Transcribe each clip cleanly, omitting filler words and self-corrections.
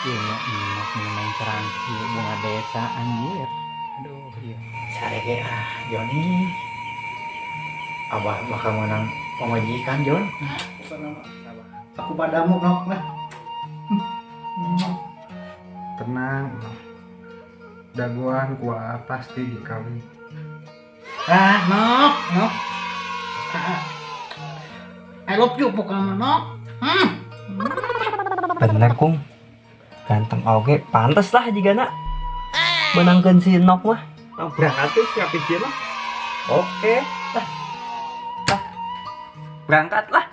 Iya, enak main kerangki bunga desa anjir. Aduh, iya. Sare ge Joni. Abah bakal menang pemajikan Jon. Bukan nama salah. Aku padamu nok nah. Tenang, daguan gua pasti dikawin. Nok. I love you pokoknya nok. Bener kung ganteng oge pantes lah jika nak menangkan si Nok mah. Berangkat tuh siapin dia mah. Oke lah, berangkat lah.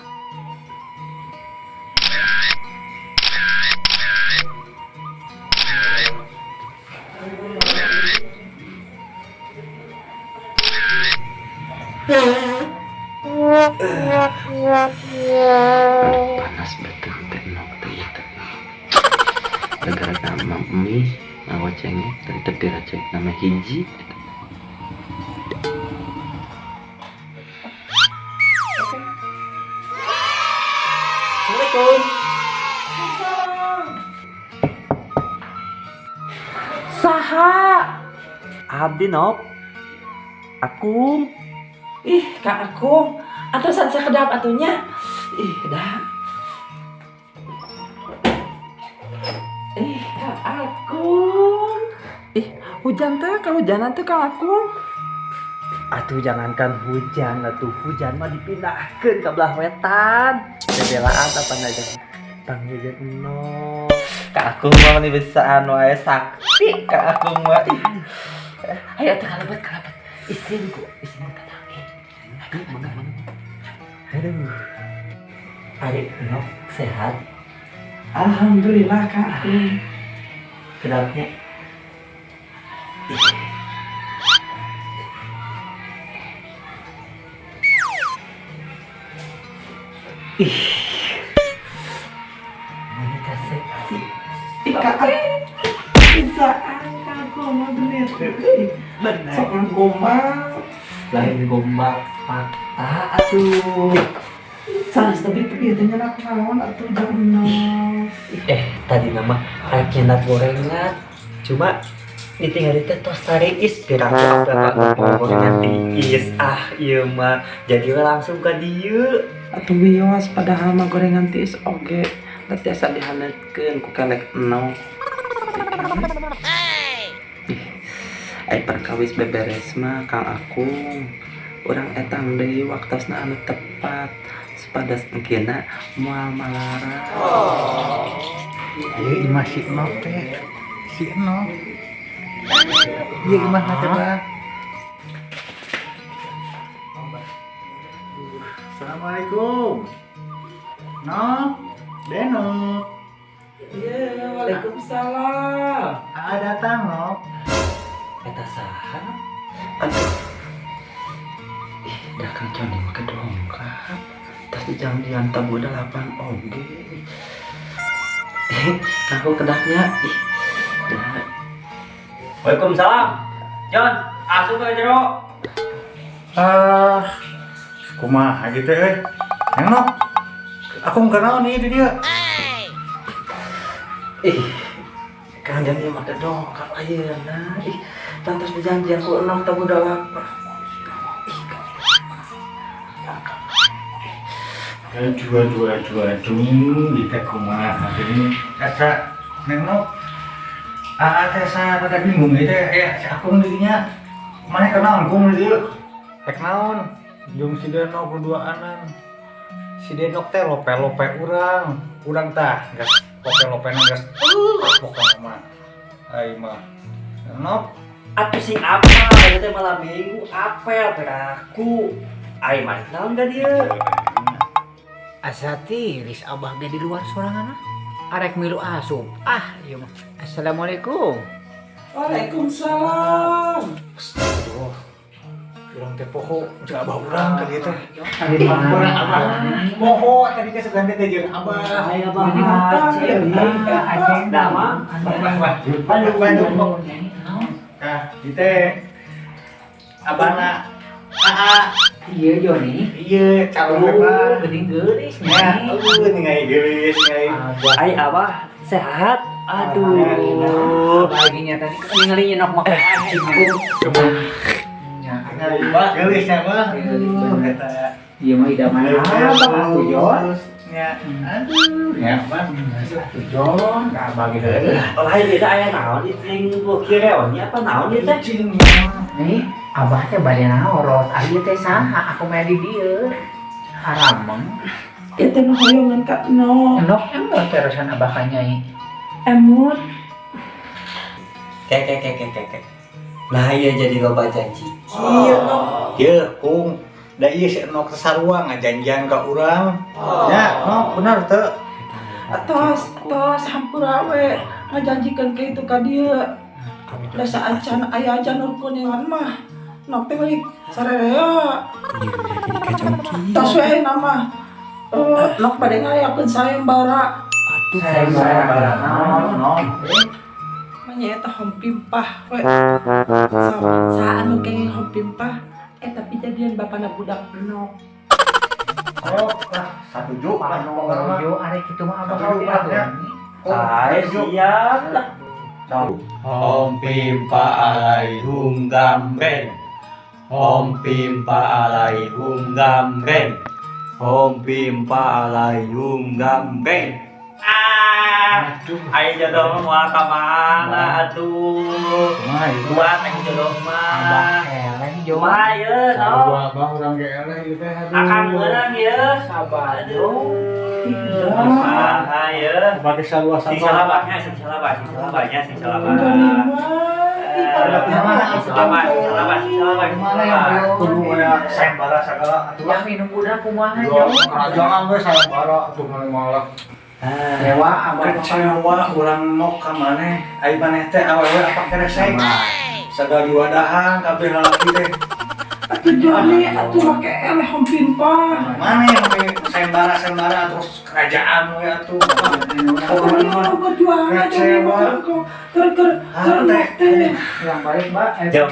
Panas betul teh Nok teh itu. Gara-gara mami ngawacengnya tadi tepi racek nama hiji. Assalamualaikum. Saha? Abdi Nok. Aku. Ih, Kak Akung, atau saya kedap atunya. Ih, dah. Ih, Kak Akung. Ih, hujan teh, kehujanan teh Kak Akung. Atuh jangankan hujan, atuh hujan mah dipindahkeun ke belah wetan. Bebelaan apa aja panggilin no. Kak Akung mah nih bisa anu aya sakti. Kak Akung mah. Ayo teh kalebet. Isinku tenang. Aduh, mana. Aduh. Ari Nok sehat. Alhamdulillah Kak Akung. Kedapnya. Ih. Wanita seksi. Ih, Kak Akung. Bisa Kak Akung mah bener. Bener. Sok gombal. Lain gombak patah atuh. Sanes tapi teh nyana naon atuh jangan. Tadi nama rakyat gorengan. Cuma ditinggal teh tos tariis pirang gorengan tiis. Ieu mah jadi langsung ka dieu. Atuh bios padahal mah gorengan tiis oge tiasa dihaneutkeun ku kelek enong. Perkawis beberes mah Kang Akung. Urang etang deui waktosna anu tepat. Sepadas engkeuna moal malara. Ieu imah si Nok teh. Si Nok. Ieu imah teh Bang. Assalamualaikum. Nok, Denok. Iya, waalaikumsalam. Datang Nok. Eta saha? Aduh. Dah kan Joni mah kedongkap. Tadi jangan diantar budak 8 oge. Aku kedapnya. Dah. Waalaikumsalam. Jon, asup ke jero. Kumaha gitu euy. Yang Nok. Aku kenal nih di dia. Kang Joni mah kedongkap ayeuna. Tantos berjanjian ku enong tabu budak 8. Dua kita kumaha ini kata Neng Nok. Teh sa rada bingung ieu teh si Akung dirinya. Mana kenal Akung di dieu? Tek naon? Jeung si Denok berduaanan. Si Denok teh lope-lope urang tah geus lope-lopena geus pokona mah. Ai mah. Denok Atuh sing apa? Ieu teh malam minggu apel peraku. Ai mah naon ka dieu? Asa tiris abah ge di luar sorangan. Arek milu asup. Ieu mah. Assalamualaikum. Waalaikumsalam. Aduh. Urang teh poho jeung abah urang ka dieu teh. Di mana abah? Poho tadi teh segan teh jeung abah. Aya Abah Aceh, Aceh mah. Nah, itu abana Iya Joni. Iya, calon hebat. Geuning geulis Ya, nih. ini ngai gelis, ngai. Ai abah sehat. Aduh. Baginya tadi ningali nyenok make anjing. Ya, Wah, gelisnya mah. Eta. iya mah idaman abah tuh Jon. Ya, aduh, ya, Mas. Jon, ka bagi deui. Lain itu aya naon icing bukir reonnya apa naon ieu teh? Nih, abah teh bade naoros. Ari teh saha aku mah di dieu. Harameng. Itu mah hoyongan Kak No. Enok emot terusan abah ka Nyai. Emot. Kek. Nah iya jadi loba janji. Iya No. Ieu, Kung. Da ieu si Enok sarua ngajanjian ka urang. Ya, no, bener teu. Tos hampura we ngajanjikeun ka itu ka dieu. Da saacan aya janur kuningan mah. Nok teh balik sarerea. Tos we nama. Nok bade ngayakeun sayembara. Sayembara naon? Manya eta hompimpah we. Saan nu kenging hompimpah eta pijadian bapana budak Enok. Oh, lah, 1 juta lah pokokna. Yo ari kitu mah abah Satu juta, ya. Saya siap lah. Om pimpa alaihum gambreng. Om pimpa alaihum gambreng. Om pimpa alaihum gambreng. Ayo jodoh mah ka mana atuh? Buat ayo jodoh Abah mah. eleh Jon. Kumaha ieu no? Sarua bang urang ge eleh ieu teh. Akang beurang ieu. Sabar Aduh. Kumaha ieu? Bagi sarua Sing salabahnya, sing salabahnya. Mana yang kudu aya sayembara sagala atuh Yang lah. minum udah kumaha Dua Jon. jangan we sayembara atuh malah. Sewa abah Kecewa urang nok ka maneh. Ai maneh teh awewe apa keresek. Sagala diwadahan kabeh lalaki teh. Atuh Joni atuh make eleh hompimpah. Mana yang make sayembara terus kerajaan we atuh. Pokoknya berjuang aja nih Bang. Ker nok teh. yang baik Mbak. Jon.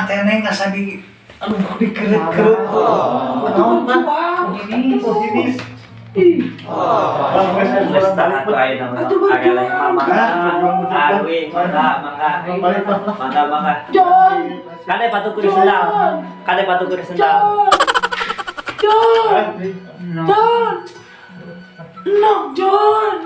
Teh neng asa di aduh dikeret-keret. Naon Pak? Ini positif. Geus tahan tuh aya nama. Agak lagi mama. Arwi, mangga. Jon. Kade patuh kudu sendal. Kade patuh kudu sendal. Jon. Jon. Nok Jon.